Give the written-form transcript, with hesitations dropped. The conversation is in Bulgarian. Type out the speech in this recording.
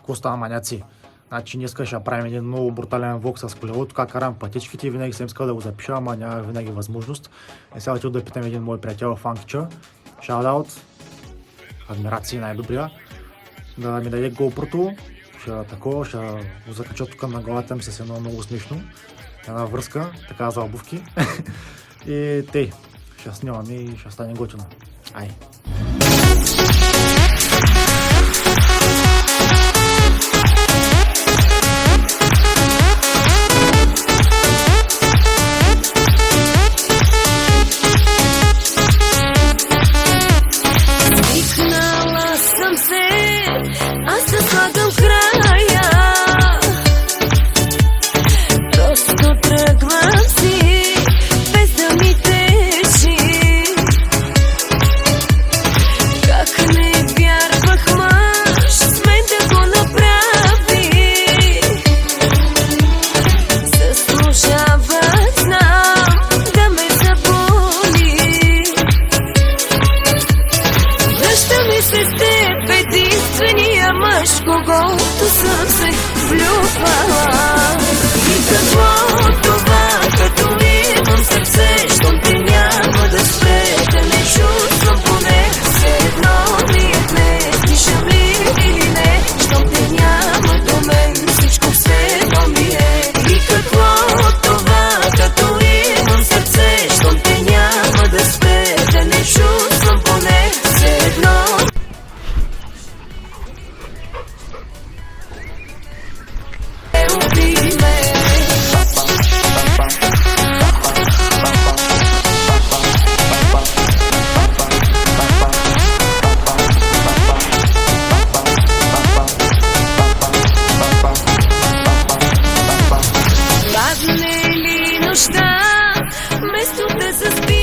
Какво става, маняци? Значи днеска ще правим един много брутален влог с колелото, как карам пътечките. Винаги съм искал да го запиша, ама няма винаги възможност. И сега отида да питам един мой приятел Фанкича. Шаут-аут, адмирации най-добрия, да ми даде GoPro-то. Ще го закача тук на главата ми с едно много смешно. Една връзка, така за обувки. И тъй, ще снимам и ще стане готино. Ай! Аз се слагам края, просто тръгвам си, без да ми тежи. Как не вярвах мъж с мен да го направи. Заслужава, знам, да ме заболи. Връщам ми се с теб, единствения мъж, когото съм се влюбвала. И какво това, като имам сърце, щом те няма да спре, да не чувствам поне все едно ми е днес. Дишам ли или не, щом те няма до мен, всичко все едно ми е. И какво това, като имам сърце, щом те няма да спре, да не чувствам поне все едно. Вместо да заспи